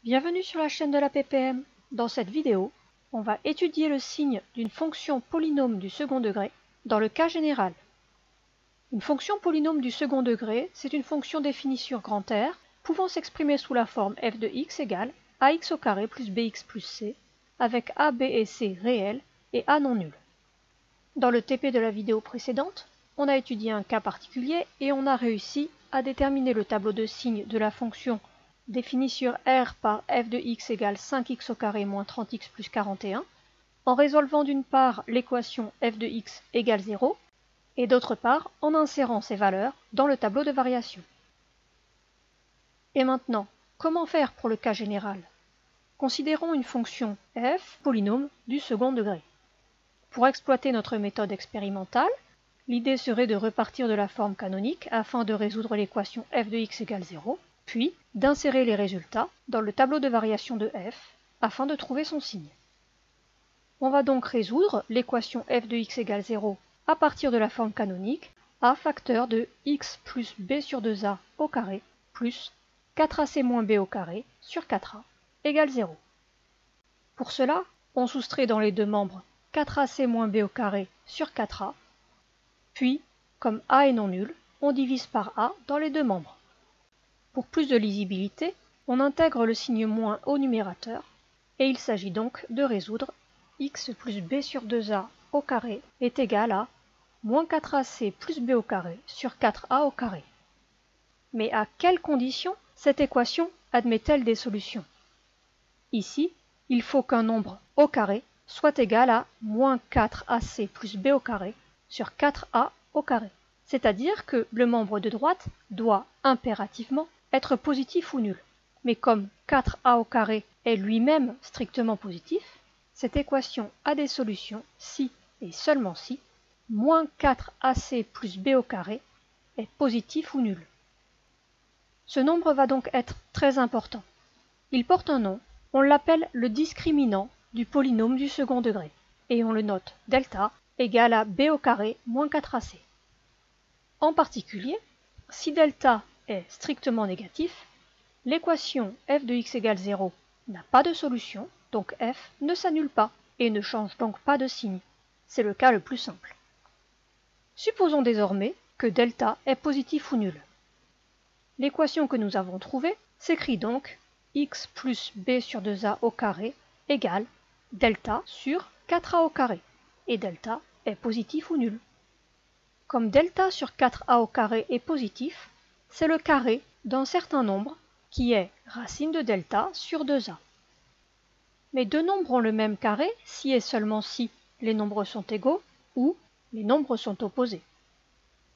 Bienvenue sur la chaîne de la PPM. Dans cette vidéo, on va étudier le signe d'une fonction polynôme du second degré dans le cas général. Une fonction polynôme du second degré, c'est une fonction définie sur grand R, pouvant s'exprimer sous la forme f de x égale ax au carré plus bx plus c, avec a, b et c réels et a non nul. Dans le TP de la vidéo précédente, on a étudié un cas particulier et on a réussi à déterminer le tableau de signes de la fonction définie sur R par f de x égale 5x au carré moins 30x plus 41, en résolvant d'une part l'équation f de x égale 0, et d'autre part en insérant ces valeurs dans le tableau de variation. Et maintenant, comment faire pour le cas général? Considérons une fonction f polynôme du second degré. Pour exploiter notre méthode expérimentale, l'idée serait de repartir de la forme canonique afin de résoudre l'équation f de x égale 0, puis d'insérer les résultats dans le tableau de variation de f afin de trouver son signe. On va donc résoudre l'équation f de x égale 0 à partir de la forme canonique a facteur de x plus b sur 2a au carré plus 4ac moins b au carré sur 4a égale 0. Pour cela, on soustrait dans les deux membres 4ac moins b au carré sur 4a, puis, comme a est non nul, on divise par a dans les deux membres. Pour plus de lisibilité, on intègre le signe moins au numérateur, et il s'agit donc de résoudre x plus b sur 2a au carré est égal à moins 4ac plus b au carré sur 4a au carré. Mais à quelles conditions cette équation admet-elle des solutions? Ici, il faut qu'un nombre au carré soit égal à moins 4ac plus b au carré sur 4a au carré. C'est-à-dire que le membre de droite doit impérativement être positif ou nul. Mais comme 4a au carré est lui-même strictement positif, cette équation a des solutions si et seulement si moins 4ac plus b au carré est positif ou nul. Ce nombre va donc être très important. Il porte un nom, on l'appelle le discriminant du polynôme du second degré, et on le note delta égale à b au carré moins 4ac. En particulier, si delta est strictement négatif, l'équation f de x égale 0 n'a pas de solution, donc f ne s'annule pas et ne change donc pas de signe. C'est le cas le plus simple. Supposons désormais que delta est positif ou nul. L'équation que nous avons trouvée s'écrit donc x plus b sur 2a au carré égale delta sur 4a au carré, et delta est positif ou nul. Comme delta sur 4a au carré est positif, c'est le carré d'un certain nombre qui est racine de delta sur 2a. Mais deux nombres ont le même carré si et seulement si les nombres sont égaux ou les nombres sont opposés.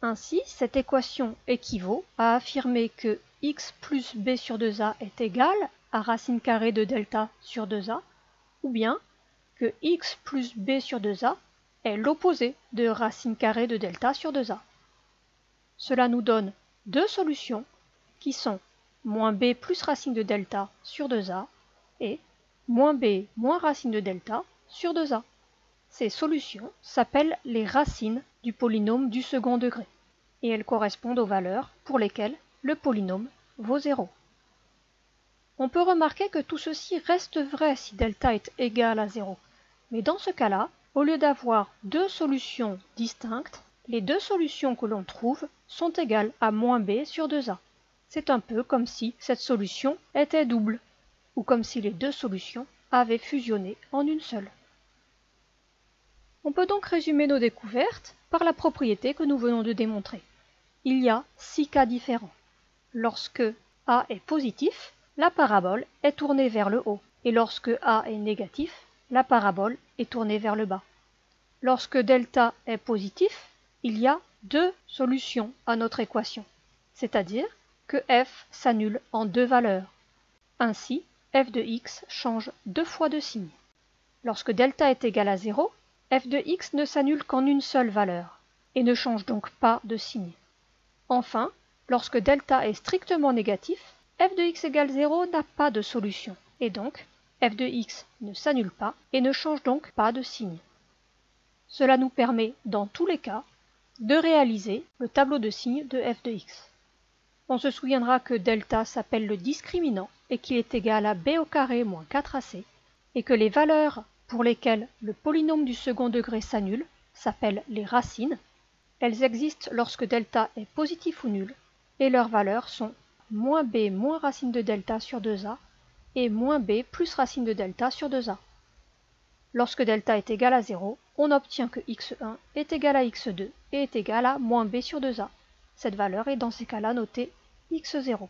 Ainsi, cette équation équivaut à affirmer que x plus b sur 2a est égal à racine carrée de delta sur 2a, ou bien que x plus b sur 2a est l'opposé de racine carrée de delta sur 2a. Cela nous donne deux solutions qui sont moins b plus racine de delta sur 2a et moins b moins racine de delta sur 2a. Ces solutions s'appellent les racines du polynôme du second degré, et elles correspondent aux valeurs pour lesquelles le polynôme vaut 0. On peut remarquer que tout ceci reste vrai si delta est égal à 0, mais dans ce cas-là, au lieu d'avoir deux solutions distinctes, les deux solutions que l'on trouve sont égales à moins b sur 2a. C'est un peu comme si cette solution était double, ou comme si les deux solutions avaient fusionné en une seule. On peut donc résumer nos découvertes par la propriété que nous venons de démontrer. Il y a 6 cas différents. Lorsque a est positif, la parabole est tournée vers le haut, et lorsque a est négatif, la parabole est tournée vers le bas. Lorsque delta est positif, il y a deux solutions à notre équation, c'est-à-dire que f s'annule en deux valeurs. Ainsi, f de x change deux fois de signe. Lorsque delta est égal à 0, f de x ne s'annule qu'en une seule valeur, et ne change donc pas de signe. Enfin, lorsque delta est strictement négatif, f de x égale 0 n'a pas de solution, et donc f de x ne s'annule pas et ne change donc pas de signe. Cela nous permet, dans tous les cas, de réaliser le tableau de signes de f de x. On se souviendra que delta s'appelle le discriminant et qu'il est égal à b au carré moins 4ac, et que les valeurs pour lesquelles le polynôme du second degré s'annule s'appellent les racines. Elles existent lorsque delta est positif ou nul, et leurs valeurs sont moins b moins racine de delta sur 2a et moins b plus racine de delta sur 2a. Lorsque delta est égal à 0, on obtient que x1 est égal à x2 et est égal à moins b sur 2a. Cette valeur est dans ces cas-là notée x0.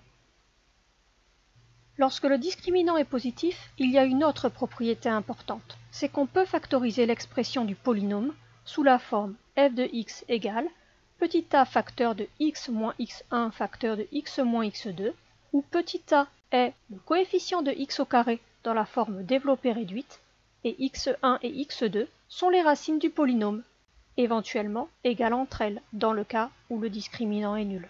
Lorsque le discriminant est positif, il y a une autre propriété importante, c'est qu'on peut factoriser l'expression du polynôme sous la forme f de x égale petit a facteur de x moins x1 facteur de x moins x2, où petit a est le coefficient de x au carré dans la forme développée réduite, et x1 et x2 sont les racines du polynôme, éventuellement égales entre elles dans le cas où le discriminant est nul.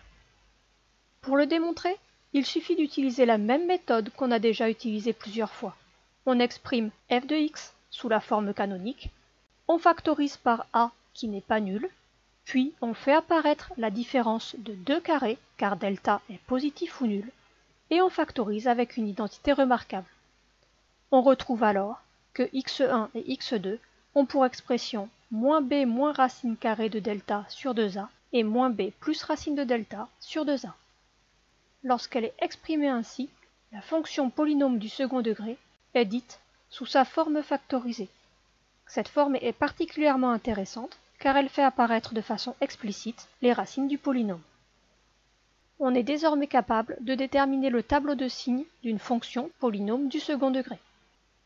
Pour le démontrer, il suffit d'utiliser la même méthode qu'on a déjà utilisée plusieurs fois. On exprime f de x sous la forme canonique, on factorise par a qui n'est pas nul, puis on fait apparaître la différence de 2 carrés car delta est positif ou nul, et on factorise avec une identité remarquable. On retrouve alors que x1 et x2 ont pour expression moins b moins racine carrée de delta sur 2a et moins b plus racine de delta sur 2a. Lorsqu'elle est exprimée ainsi, la fonction polynôme du second degré est dite sous sa forme factorisée. Cette forme est particulièrement intéressante car elle fait apparaître de façon explicite les racines du polynôme. On est désormais capable de déterminer le tableau de signes d'une fonction polynôme du second degré.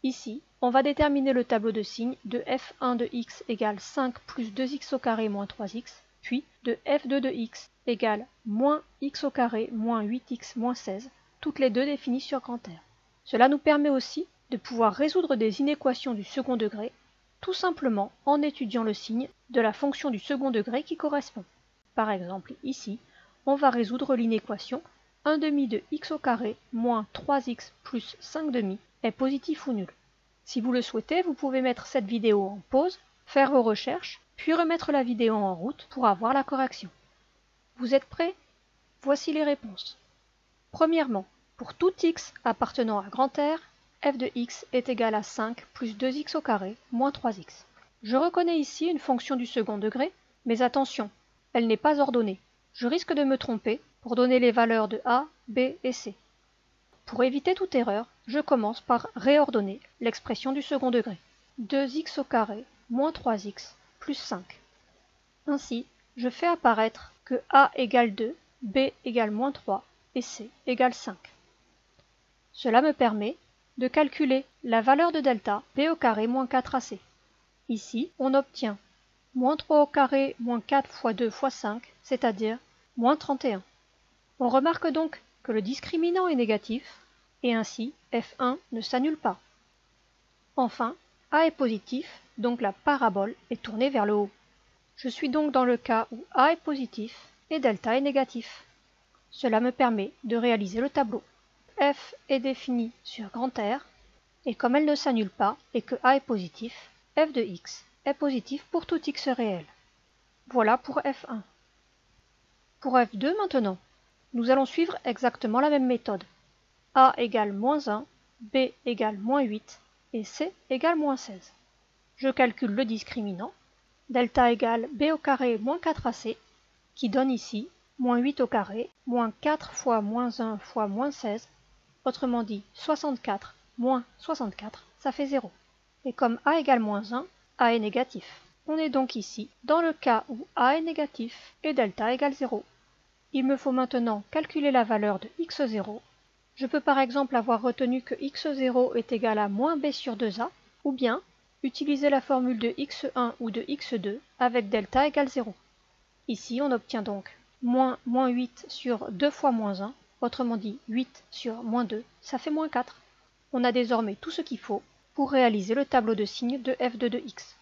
Ici, on va déterminer le tableau de signes de f1 de x égale 5 plus 2x au carré moins 3x, puis de f2 de x égale moins x au carré moins 8x moins 16, toutes les deux définies sur grand R. Cela nous permet aussi de pouvoir résoudre des inéquations du second degré, tout simplement en étudiant le signe de la fonction du second degré qui correspond. Par exemple, ici, on va résoudre l'inéquation 1 demi de x au carré moins 3x plus 5 demi est positif ou nul. Si vous le souhaitez, vous pouvez mettre cette vidéo en pause, faire vos recherches, puis remettre la vidéo en route pour avoir la correction. Vous êtes prêts? Voici les réponses. Premièrement, pour tout x appartenant à grand R, f de x est égal à 5 plus 2x au carré moins 3x. Je reconnais ici une fonction du second degré, mais attention, elle n'est pas ordonnée. Je risque de me tromper pour donner les valeurs de a, b et c. Pour éviter toute erreur, je commence par réordonner l'expression du second degré. 2x au carré moins 3x plus 5. Ainsi, je fais apparaître que a égale 2, b égale moins 3 et c égale 5. Cela me permet de calculer la valeur de delta b au carré moins 4ac. Ici, on obtient moins 3 au carré moins 4 fois 2 fois 5, c'est-à-dire moins 31. On remarque donc que le discriminant est négatif, et ainsi f1 ne s'annule pas. Enfin, a est positif, donc la parabole est tournée vers le haut. Je suis donc dans le cas où a est positif et delta est négatif. Cela me permet de réaliser le tableau. F est définie sur grand R, et comme elle ne s'annule pas et que a est positif, f de x est positif pour tout x réel. Voilà pour f1. Pour f2 maintenant, nous allons suivre exactement la même méthode. A égale moins 1, B égale moins 8 et C égale moins 16. Je calcule le discriminant, delta égale B au carré moins 4AC, qui donne ici moins 8 au carré, moins 4 fois moins 1 fois moins 16, autrement dit 64 moins 64, ça fait 0. Et comme A égale moins 1, A est négatif. On est donc ici dans le cas où A est négatif et delta égale 0. Il me faut maintenant calculer la valeur de x0. Je peux par exemple avoir retenu que x0 est égal à moins b sur 2a, ou bien utiliser la formule de x1 ou de x2 avec delta égale 0. Ici, on obtient donc moins 8 sur 2 fois moins 1, autrement dit 8 sur moins 2, ça fait moins 4. On a désormais tout ce qu'il faut pour réaliser le tableau de signes de f2 de x.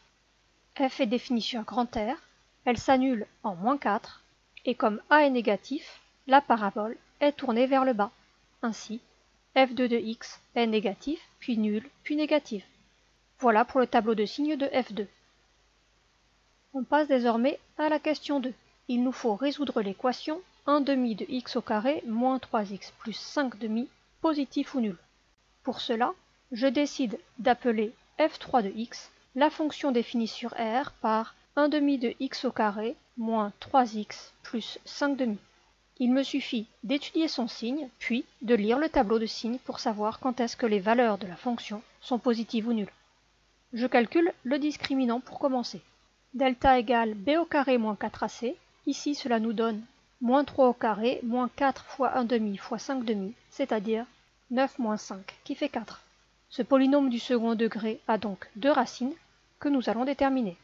F est définie sur grand R, elle s'annule en moins 4, et comme A est négatif, la parabole est tournée vers le bas. Ainsi, f2 de x est négatif, puis nul, puis négatif. Voilà pour le tableau de signes de f2. On passe désormais à la question 2. Il nous faut résoudre l'équation 1 demi de x au carré moins 3x plus 5 demi positif ou nul. Pour cela, je décide d'appeler f3 de x la fonction définie sur R par 1 demi de x au carré moins 3x plus 5 demi. Il me suffit d'étudier son signe, puis de lire le tableau de signes pour savoir quand est-ce que les valeurs de la fonction sont positives ou nulles. Je calcule le discriminant pour commencer. Delta égale b au carré moins 4ac. Ici, cela nous donne moins 3 au carré moins 4 fois 1 demi fois 5 demi, c'est-à-dire 9 moins 5, qui fait 4. Ce polynôme du second degré a donc deux racines que nous allons déterminer.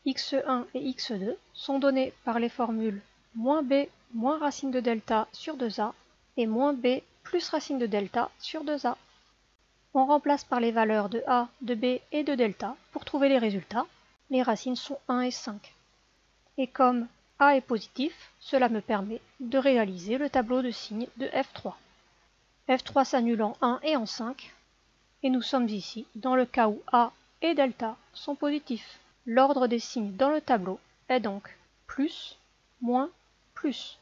x1 et x2 sont donnés par les formules moins b moins racine de delta sur 2a et moins b plus racine de delta sur 2a. On remplace par les valeurs de a, de b et de delta pour trouver les résultats. Les racines sont 1 et 5. Et comme a est positif, cela me permet de réaliser le tableau de signes de f3. f3 s'annule en 1 et en 5, et nous sommes ici dans le cas où a et delta sont positifs. L'ordre des signes dans le tableau est donc plus, moins, plus.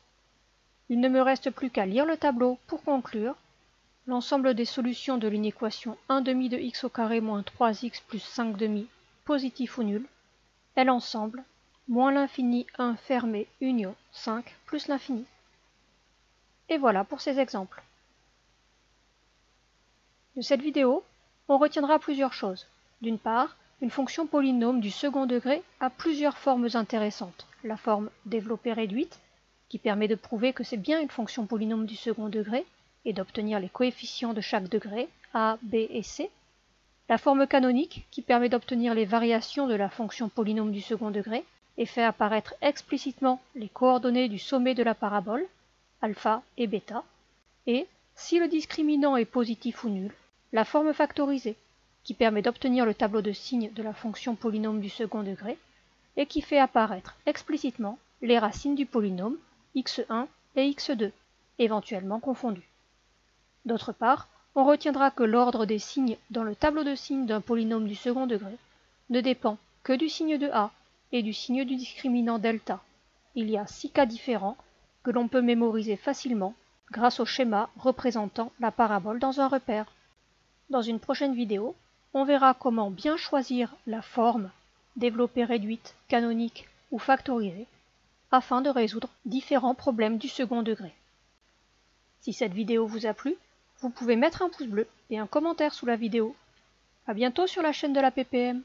Il ne me reste plus qu'à lire le tableau pour conclure. L'ensemble des solutions de l'inéquation 1 demi de x au carré moins 3x plus 5 demi, positif ou nul, est l'ensemble moins l'infini 1 fermé union 5 plus l'infini. Et voilà pour ces exemples. De cette vidéo, on retiendra plusieurs choses. D'une part, une fonction polynôme du second degré a plusieurs formes intéressantes. La forme développée réduite, qui permet de prouver que c'est bien une fonction polynôme du second degré, et d'obtenir les coefficients de chaque degré, a, b et c. La forme canonique, qui permet d'obtenir les variations de la fonction polynôme du second degré, et fait apparaître explicitement les coordonnées du sommet de la parabole, alpha et bêta. Et, si le discriminant est positif ou nul, la forme factorisée, qui permet d'obtenir le tableau de signes de la fonction polynôme du second degré, et qui fait apparaître explicitement les racines du polynôme x1 et x2, éventuellement confondus. D'autre part, on retiendra que l'ordre des signes dans le tableau de signes d'un polynôme du second degré ne dépend que du signe de a et du signe du discriminant delta. Il y a 6 cas différents que l'on peut mémoriser facilement grâce au schéma représentant la parabole dans un repère. Dans une prochaine vidéo, on verra comment bien choisir la forme développée réduite, canonique ou factorisée afin de résoudre différents problèmes du second degré. Si cette vidéo vous a plu, vous pouvez mettre un pouce bleu et un commentaire sous la vidéo. À bientôt sur la chaîne de la PPM.